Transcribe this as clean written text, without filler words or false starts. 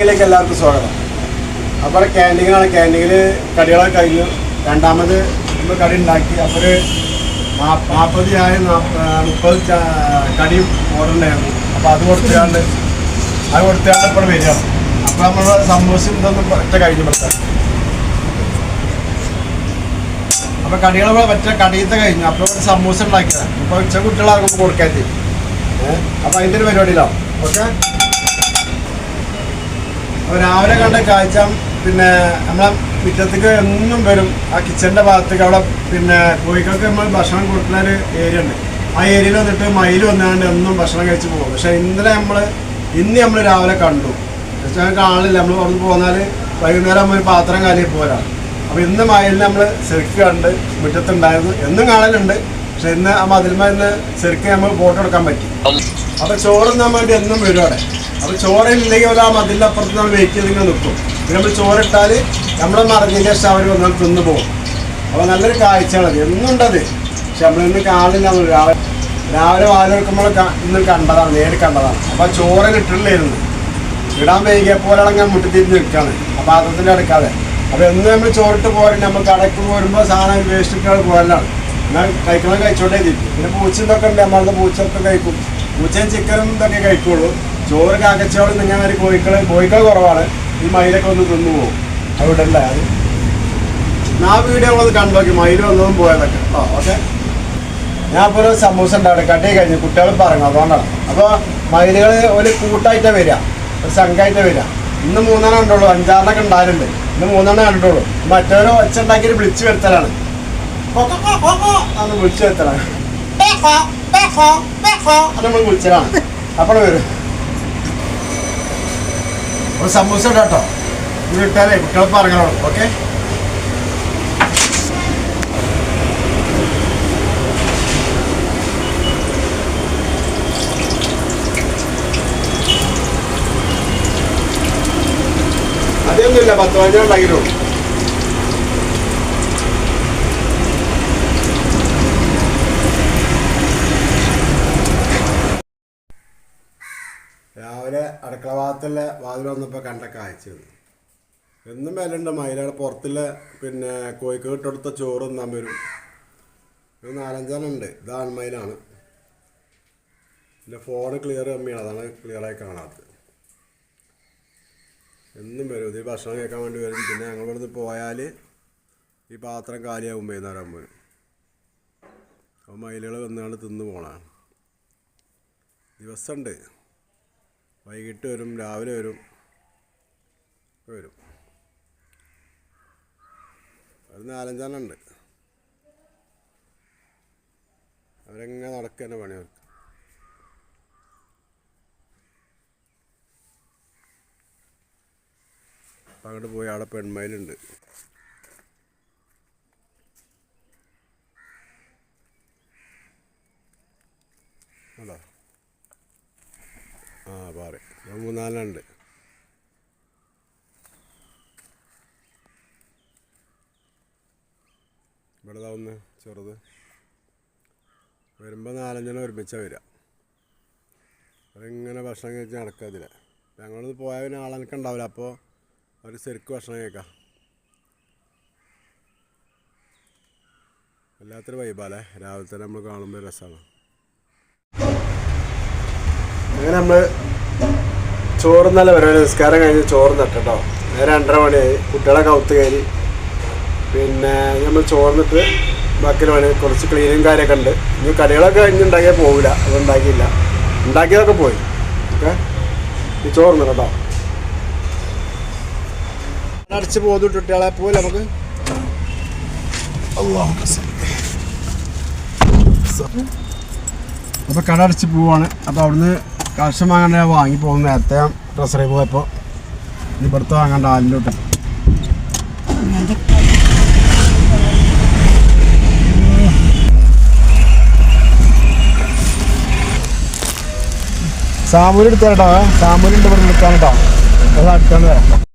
ിലേക്ക് എല്ലാവർക്കും സ്വാഗതം. അപ്പോൾ ക്യാൻറ്റീനാണ്. ക്യാൻറ്റീനിൽ കടികളൊക്കെ കഴിഞ്ഞു. രണ്ടാമത് നമ്മൾ കടി ഉണ്ടാക്കി. അപ്പോൾ ഒരു 40 കടിയും ഓർഡർ ഉണ്ടായിരുന്നു. അപ്പോൾ അത് കൊടുത്തുകൊണ്ട് ഇപ്പോൾ വരികയാണ്. അപ്പോൾ നമ്മൾ സമൂസ ഇതൊന്നും ഒറ്റ കഴിഞ്ഞു പെട്ടാൽ. അപ്പോൾ കടികൾ ഒറ്റ കടിയത്തെ കഴിഞ്ഞു. അപ്പോൾ ഒരു സമൂസ ഉണ്ടാക്കിയതാണ്. ഇപ്പോൾ ഉച്ച കുട്ടികളാകുമ്പോൾ കൊടുക്കാൻ ചെയ്യും. അപ്പോൾ അതിൻ്റെ ഒരു പരിപാടിയിലാണ്. ഓക്കെ. അപ്പോൾ രാവിലെ കണ്ട കാഴ്ച പിന്നെ നമ്മളെ മുറ്റത്തേക്ക് എന്നും വരും. ആ കിച്ചൻ്റെ ഭാഗത്തേക്ക് അവിടെ പിന്നെ കോഴികൾക്ക് നമ്മൾ ഭക്ഷണം കൊടുക്കുന്ന ഒരു ഏരിയ ഉണ്ട്. ആ ഏരിയയിൽ വന്നിട്ട് മയിൽ വന്നുകൊണ്ട് എന്നും ഭക്ഷണം കഴിച്ച് പോകും. പക്ഷേ ഇന്ന് നമ്മൾ രാവിലെ കണ്ടു. പക്ഷേ ഞങ്ങൾക്ക് ആളില്ല. നമ്മൾ അവിടെ പോന്നാൽ വൈകുന്നേരം നമ്മൾ ഒരു പാത്രം കാലിൽ പോരാ. അപ്പോൾ ഇന്ന് മയിലിന് നമ്മൾ ശരിക്ക് കണ്ട് മുറ്റത്തുണ്ടായിരുന്നു. എന്നും കാണലുണ്ട്. പക്ഷെ ഇന്ന് ആ മതിൽമേന്ന് ശരിക്കും നമ്മൾ ഫോട്ടോ എടുക്കാൻ പറ്റി. അപ്പോൾ ചോറുന്നാൻ വേണ്ടി എന്നും വരും അവിടെ. അപ്പോൾ ചോറില്ലെങ്കിൽ ആ മതിലിൻ്റെ അപ്പുറത്ത് നമ്മൾ വെയിറ്റ് ചെയ്തിങ്ങനെ നിൽക്കും. പിന്നെ നമ്മൾ ചോറിട്ടാൽ നമ്മളെ മറിഞ്ഞതിന് ശേഷം അവർ വന്നാൽ തിന്നു പോകും. അപ്പോൾ നല്ലൊരു കാഴ്ചയാണത്. എന്നുണ്ടത്. പക്ഷെ നമ്മളിന്ന് കാണില്ല. രാവിലെ വാല് വെക്കുമ്പോൾ ഇന്ന് കണ്ടതാണ്, നേരിട്ട് കണ്ടതാണ്. അപ്പോൾ ആ ചോറ് ഇട്ടില്ലായിരുന്നു. ഇടാൻ വൈകിയപ്പോലെ അങ്ങനെ മുട്ടിത്തിരിഞ്ഞ് നിൽക്കുകയാണ്. ആ പാത്രത്തിൻ്റെ അടുക്കാതെ. അപ്പോൾ എന്ന് നമ്മൾ ചോറിട്ട് പോരും. നമ്മൾ കടയ്ക്ക് പോരുമ്പോൾ സാധനം വേസ്റ്റിട്ടുകൾ പോരലാണ്. എന്നാൽ കഴിക്കണം കഴിച്ചോണ്ടേ തിരിക്കും. പിന്നെ പൂച്ചയൊക്കെ ഉണ്ട്. നമ്മളത് പൂച്ചയൊക്കെ കഴിക്കും. പൂച്ചയും ചിക്കനും ഇതൊക്കെ കഴിക്കുള്ളൂ. ചോറ് കാക്കച്ചോളം നിങ്ങൾ കോഴിക്കൾ കുറവാണ്. ഈ മയിലൊക്കെ ഒന്ന് തിന്നു പോകും. അവിടെ അല്ലേ അത്. ആ വീഡിയോ നമ്മളത് കണ്ടു നോക്കി. മയിൽ വന്നതും പോയതൊക്കെ. ഓക്കെ. ഞാൻ ഇപ്പോൾ ഒരു സമൂസ ഉണ്ടാവും. കട്ടി കഴിഞ്ഞു. കുട്ടികൾ പറഞ്ഞു. അതുകൊണ്ടാണ്. അപ്പോൾ മയിലുകൾ ഒരു കൂട്ടായിട്ടാണ് വരിക. ഒരു സംഘമായിട്ടാണ് വരിക. ഇന്ന് 3 കണ്ടുള്ളൂ. 5-6 ഉണ്ടായിട്ടുണ്ട്. ഇന്ന് 3 കണ്ടുള്ളൂ. മറ്റൊരു ഒച്ച ഉണ്ടാക്കിയിട്ട് വിളിച്ചു വരുത്തലാണ്. അന്ന് വിളിച്ചു വരുത്തലാണ്. അത് നമ്മൾ വിളിച്ചതാണ്. അപ്പോൾ വരും. ഒരു സമൂസ കേട്ടോ. ഇത് ഇട്ടാലേ കുട്ടികൾ പറഞ്ഞോളൂ. ഓക്കെ. അതൊന്നുമില്ല. 10-15 ഉണ്ടാക്കിയിട്ടുള്ളൂ. രാവിലെ അടുക്കള ഭാഗത്തുള്ള വാതിൽ വന്നപ്പോൾ കണ്ട കാഴ്ചയാണ്. എന്നും വിലയുണ്ട്. മയിലാണ് പുറത്തുള്ള പിന്നെ കോഴിക്ക് ഇട്ടെടുത്ത ചോറ് തിന്നാൻ വരും. ഒരു 4-5 ഉണ്ട്. ഇത് ആൺമയിലാണ്. എൻ്റെ ഫോണ് ക്ലിയർ കമ്മിയാണ്. അതാണ് ക്ലിയറായി കാണാത്തത്. എന്നും വരും. ഇത് ഭക്ഷണം കേൾക്കാൻ വേണ്ടി വരും. പിന്നെ ഞങ്ങൾ ഇവിടുന്ന് പോയാൽ ഈ പാത്രം കാലിയാകും വൈകുന്നേരം ആകുമ്പോൾ. അപ്പോൾ മയിലുകൾ വന്നുകൊണ്ട് തിന്നു പോകണതാണ്. ദിവസമുണ്ട്. വൈകിട്ട് വരും, രാവിലെ വരും. ഒരു 4-5 ഉണ്ട്. അവരെങ്ങനെ നടക്കുക തന്നെ പണി അവർക്ക്. അപ്പം അങ്ങോട്ട് പോയി അവിടെ പെൺമയിലുണ്ട്. അല്ലോ. പാറ 3-4 ഉണ്ട്. ഇവിടെ താവുന്ന ചെറുത് വരുമ്പോൾ 4-5 ഒരുമിച്ചാണ് വരിക. അവരിങ്ങനെ ഭക്ഷണം കഴിച്ച് നടക്കാതില്ല. ഞങ്ങളൊന്ന് പോയാൽ പിന്നെ ആളെനക്ക് ഉണ്ടാവില്ല. അപ്പോൾ അവർ ശരിക്കും ഭക്ഷണം കഴിക്കാം. വല്ലാത്തൊരു വൈബാല്ലേ. രാവിലെ തന്നെ നമ്മൾ കാണുമ്പോൾ രസമാണ്. അങ്ങനെ നമ്മൾ ചോറ് നല്ല പരിപാടി. നിസ്കാരം കഴിഞ്ഞ് ചോറ് നട്ടോ. നേരെ 2:30 മണിയായി. കുട്ടികളെ കൗത്ത് കയറി. പിന്നെ നമ്മൾ ചോറിന്നിട്ട് ബാക്കിയുള്ള പണി കുറച്ച് ക്ലീനിങ് കാര്യമൊക്കെ ഉണ്ട്. ഇനി കടികളൊക്കെ കഴിഞ്ഞുണ്ടാക്കിയാൽ പോകില്ല. അതുണ്ടാക്കിയില്ല. ഉണ്ടാക്കിയതൊക്കെ പോയി. ഓക്കെ. ഈ ചോറിന് കേട്ടോ. അടച്ച് പോന്നിട്ട് കുട്ടികളെ പോലെ നമുക്ക് അപ്പോൾ കട അടച്ച് പോവാണ്. അപ്പോൾ അവിടുന്ന് കർഷം വാങ്ങാൻ വാങ്ങി പോകുന്ന നേരത്തെ ട്രഷറി പോയപ്പോൾ ഇവിടുത്തെ വാങ്ങേണ്ട ആലിലോട്ട് സാമൂല് എടുത്താൽ കേട്ടോ. സാമൂലുണ്ട് ഇവിടെ നിൽക്കാൻ കേട്ടോ. അത് അടുത്താണ് വരാം.